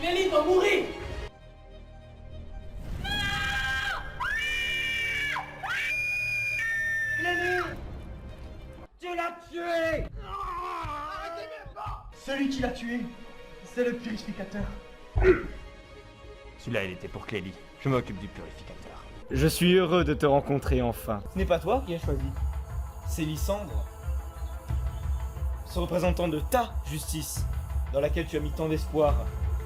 Clélie doit mourir. Clélie, tu l'as tué. Celui qui l'a tué, c'est le purificateur. Celui-là, il était pour Clélie. Je m'occupe du purificateur. Je suis heureux de te rencontrer enfin. Ce n'est pas toi qui as choisi. C'est Lysandre, ce représentant de ta justice, dans laquelle tu as mis tant d'espoir.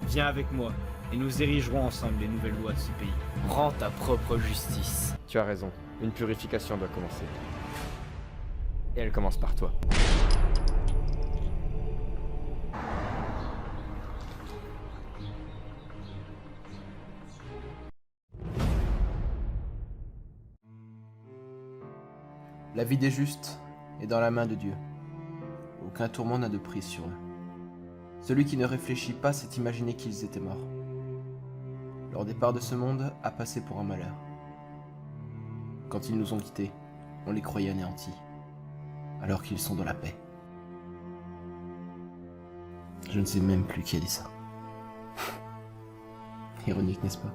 Viens avec moi, et nous érigerons ensemble les nouvelles lois de ce pays. Rends ta propre justice. Tu as raison. Une purification doit commencer. Et elle commence par toi. La vie des justes est dans la main de Dieu. Aucun tourment n'a de prise sur eux. Celui qui ne réfléchit pas s'est imaginé qu'ils étaient morts. Leur départ de ce monde a passé pour un malheur. Quand ils nous ont quittés, on les croyait anéantis, alors qu'ils sont dans la paix. Je ne sais même plus qui a dit ça. Ironique, n'est-ce pas?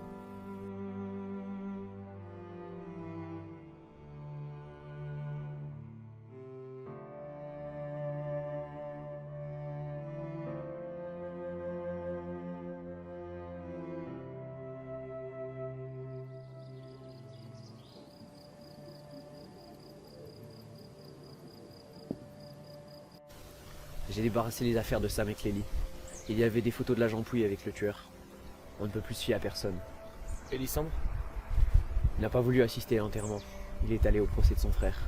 J'ai débarrassé les affaires de Sam et Clélie. Il y avait des photos de la Pouille avec le tueur. On ne peut plus se fier à personne. Et Lysandre? Il n'a pas voulu assister à l'enterrement. Il est allé au procès de son frère.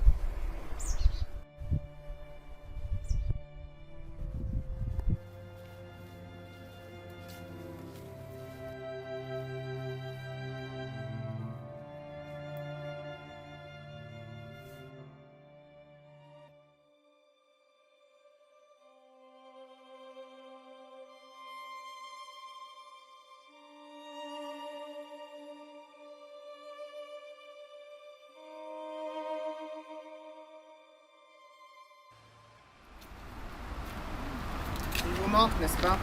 Il vous manque, n'est-ce pas?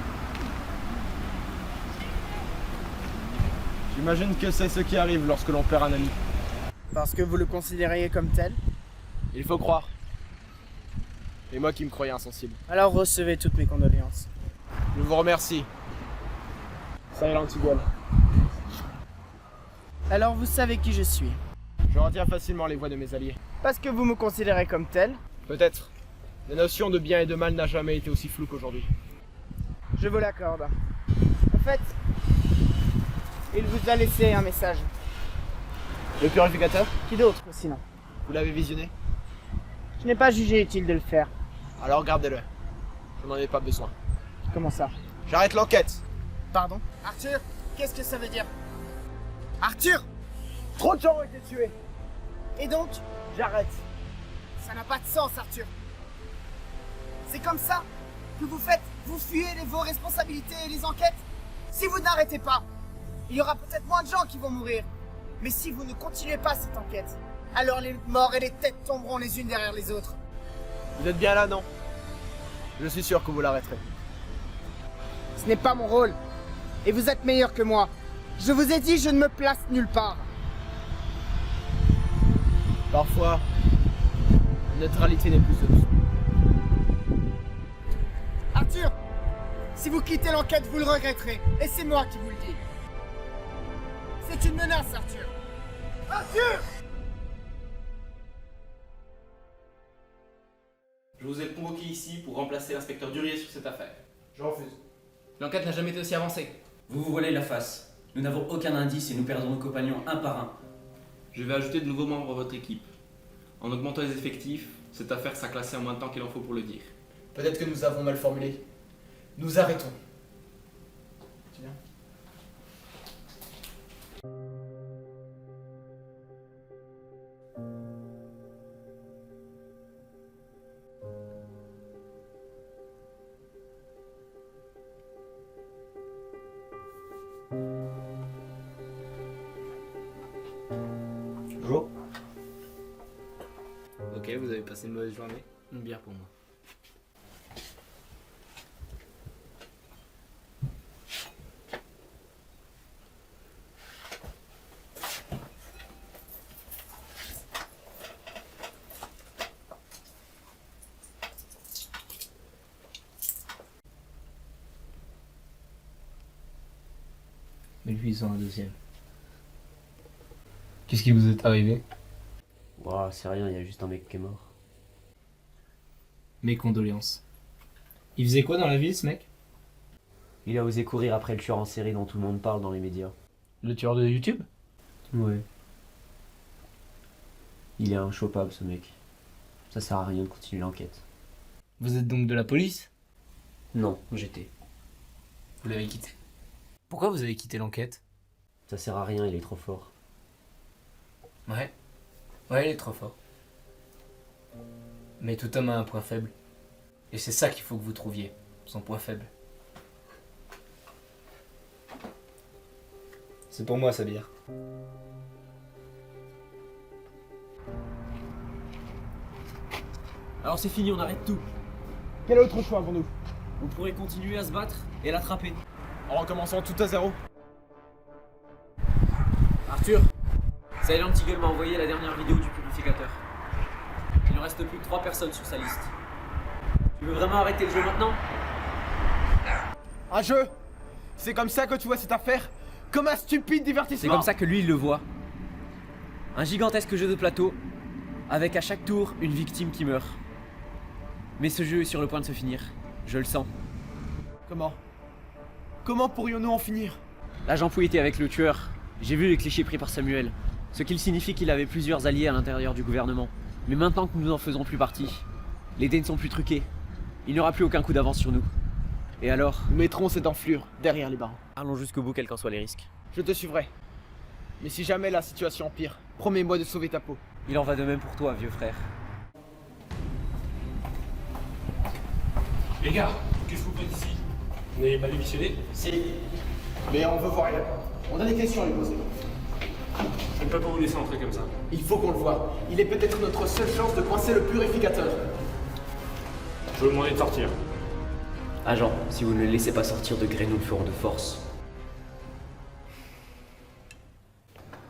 J'imagine que c'est ce qui arrive lorsque l'on perd un ami. Parce que vous le considériez comme tel? Il faut croire. Et moi qui me croyais insensible. Alors recevez toutes mes condoléances. Je vous remercie. Ça est l'Antigone. Alors vous savez qui je suis? Je retiens facilement les voix de mes alliés. Parce que vous me considérez comme tel? Peut-être. La notion de bien et de mal n'a jamais été aussi floue qu'aujourd'hui. Je vous l'accorde. En fait, il vous a laissé un message. Le purificateur? Qui d'autre sinon? Vous l'avez visionné? Je n'ai pas jugé utile de le faire. Alors gardez-le. Je n'en ai pas besoin. Comment ça? J'arrête l'enquête. Pardon? Arthur, qu'est-ce que ça veut dire? Arthur! Trop de gens ont été tués. Et donc? J'arrête. Ça n'a pas de sens, Arthur. C'est comme ça que vous faites? Vous fuyez vos responsabilités et les enquêtes? Si vous n'arrêtez pas, il y aura peut-être moins de gens qui vont mourir. Mais si vous ne continuez pas cette enquête, alors les morts et les têtes tomberont les unes derrière les autres. Vous êtes bien là, non? Je suis sûr que vous l'arrêterez. Ce n'est pas mon rôle. Et vous êtes meilleur que moi. Je vous ai dit, je ne me place nulle part. Parfois, la neutralité n'est plus option. Arthur, si vous quittez l'enquête, vous le regretterez. Et c'est moi qui vous le dis. C'est une menace, Arthur. Arthur! Je vous ai convoqué ici pour remplacer l'inspecteur Durier sur cette affaire. Je refuse. L'enquête n'a jamais été aussi avancée. Vous vous voilez la face. Nous n'avons aucun indice et nous perdons nos compagnons un par un. Je vais ajouter de nouveaux membres à votre équipe. En augmentant les effectifs, cette affaire sera classée en moins de temps qu'il en faut pour le dire. Peut-être que nous avons mal formulé. Nous arrêtons. Tu viens? Bonjour. Ok, vous avez passé une mauvaise journée? Une bière pour moi. Et lui, ils sont un deuxième. Qu'est-ce qui vous est arrivé? Ouah, c'est rien, il y a juste un mec qui est mort. Mes condoléances. Il faisait quoi dans la ville, ce mec? Il a osé courir après le tueur en série dont tout le monde parle dans les médias. Le tueur de YouTube? Ouais. Il est inchopable, ce mec. Ça sert à rien de continuer l'enquête. Vous êtes donc de la police? Non, j'étais. Vous l'avez quitté. Pourquoi vous avez quitté l'enquête? Ça sert à rien, il est trop fort. Ouais. Ouais, il est trop fort. Mais tout homme a un point faible. Et c'est ça qu'il faut que vous trouviez. Son point faible. C'est pour moi, sa bière. Alors c'est fini, on arrête tout. Quel autre choix pour nous? Vous pourrez continuer à se battre et l'attraper. En recommençant tout à zéro. Arthur, Silent Eagle m'a envoyé la dernière vidéo du purificateur. Il ne reste plus que 3 personnes sur sa liste. Tu veux vraiment arrêter le jeu maintenant? Un jeu? C'est comme ça que tu vois cette affaire? Comme un stupide divertissement? C'est comme ça que lui il le voit. Un gigantesque jeu de plateau, avec à chaque tour une victime qui meurt. Mais ce jeu est sur le point de se finir. Je le sens. Comment? Comment pourrions-nous en finir? L'agent Pouille était avec le tueur. J'ai vu les clichés pris par Samuel. Ce qui signifie qu'il avait plusieurs alliés à l'intérieur du gouvernement. Mais maintenant que nous n'en faisons plus partie, les dés ne sont plus truqués. Il n'y aura plus aucun coup d'avance sur nous. Et alors? Nous mettrons cette enflure derrière les barreaux. Allons jusqu'au bout, quels qu'en soient les risques. Je te suivrai. Mais si jamais la situation empire, promets-moi de sauver ta peau. Il en va de même pour toi, vieux frère. Les gars, qu'est-ce que vous faites ici? Vous n'avez pas démissionné? Si. Mais on veut voir rien. On a des questions à lui poser. Je ne peux pas vous laisser entrer comme ça. Il faut qu'on le voie. Il est peut-être notre seule chance de coincer le purificateur. Je veux demander de sortir. Agent, si vous ne le laissez pas sortir de gré, nous le ferons de force.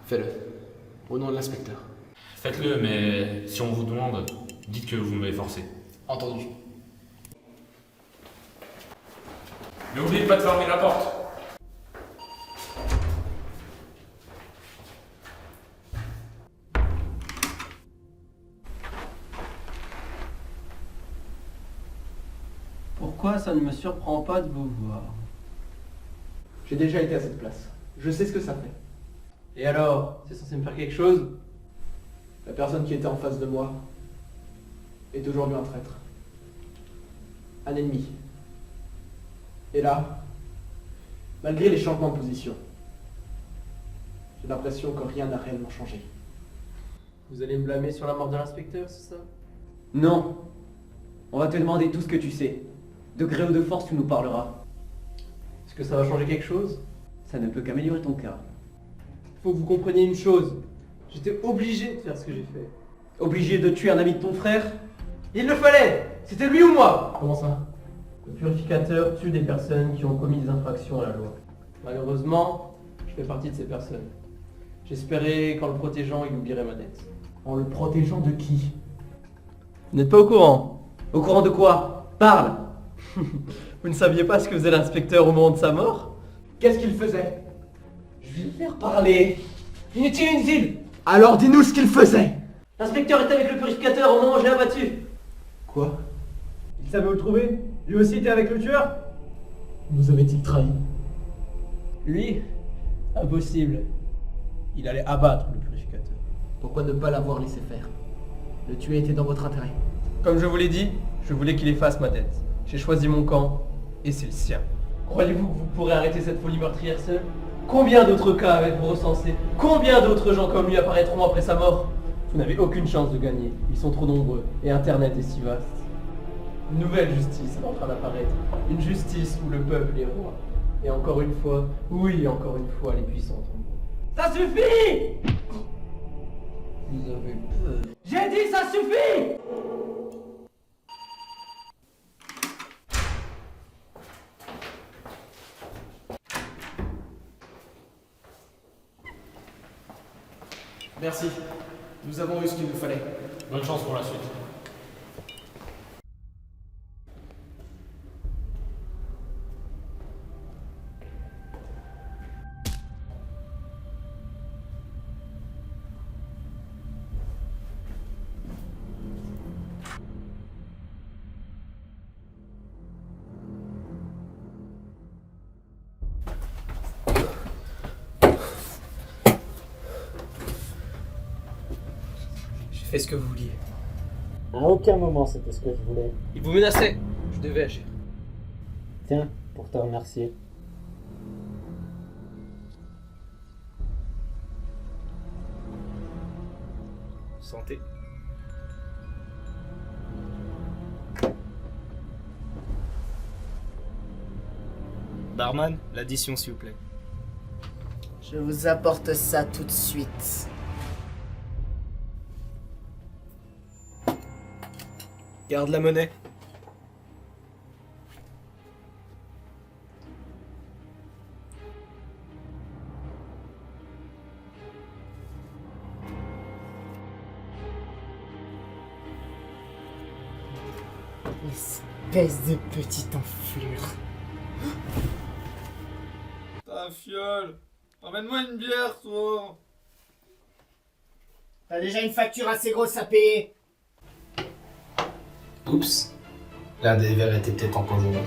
Fais-le. Au nom de l'inspecteur. Faites-le, mais si on vous demande, dites que vous m'avez forcé. Entendu. Mais oubliez pas de fermer la porte. Pourquoi ça ne me surprend pas de vous voir? J'ai déjà été à cette place. Je sais ce que ça fait. Et alors, c'est censé me faire quelque chose? La personne qui était en face de moi est aujourd'hui un traître. Un ennemi. Et là, malgré les changements de position, j'ai l'impression que rien n'a réellement changé. Vous allez me blâmer sur la mort de l'inspecteur, c'est ça? Non. On va te demander tout ce que tu sais. De gré ou de force, tu nous parleras. Est-ce que ça va changer quelque chose? Ça ne peut qu'améliorer ton cas. Faut que vous compreniez une chose. J'étais obligé de faire ce que j'ai fait. Obligé de tuer un ami de ton frère? Il le fallait! C'était lui ou moi? Comment ça? Le purificateur tue des personnes qui ont commis des infractions à la loi. Malheureusement, je fais partie de ces personnes. J'espérais qu'en le protégeant, il oublierait ma dette. En le protégeant de qui? Vous n'êtes pas au courant? Au courant de quoi? Parle! Vous ne saviez pas ce que faisait l'inspecteur au moment de sa mort? Qu'est-ce qu'il faisait? Je vais le faire parler. Inutile, inutile! Alors dis-nous ce qu'il faisait! L'inspecteur était avec le purificateur au moment où je l'ai abattu. Quoi? Il savait où le trouver? Lui aussi était avec le tueur? Nous avait-il trahi? Lui? Impossible. Il allait abattre le purificateur. Pourquoi ne pas l'avoir laissé faire? Le tuer était dans votre intérêt. Comme je vous l'ai dit, je voulais qu'il efface ma dette. J'ai choisi mon camp, et c'est le sien. Croyez-vous que vous pourrez arrêter cette folie meurtrière seul? Combien d'autres cas avez-vous recensés? Combien d'autres gens comme lui apparaîtront après sa mort? Vous n'avez aucune chance de gagner. Ils sont trop nombreux, et Internet est si vaste. Une nouvelle justice est en train d'apparaître. Une justice où le peuple est roi. Et encore une fois, oui, encore une fois, les puissants tomberont. Ça suffit! Vous avez peur. J'ai dit ça suffit! Merci. Nous avons eu ce qu'il nous fallait. Bonne chance pour la suite. fait ce que vous vouliez. À aucun moment c'était ce que je voulais. Il vous menaçait. Je devais agir. Tiens, pour te remercier. Santé. Barman, l'addition s'il vous plaît. Je vous apporte ça tout de suite. Garde la monnaie. Espèce de petite enflure. Ta fiole. Ramène-moi une bière, toi. T'as déjà une facture assez grosse à payer. Oups. L'un des verres était peut-être empoisonné.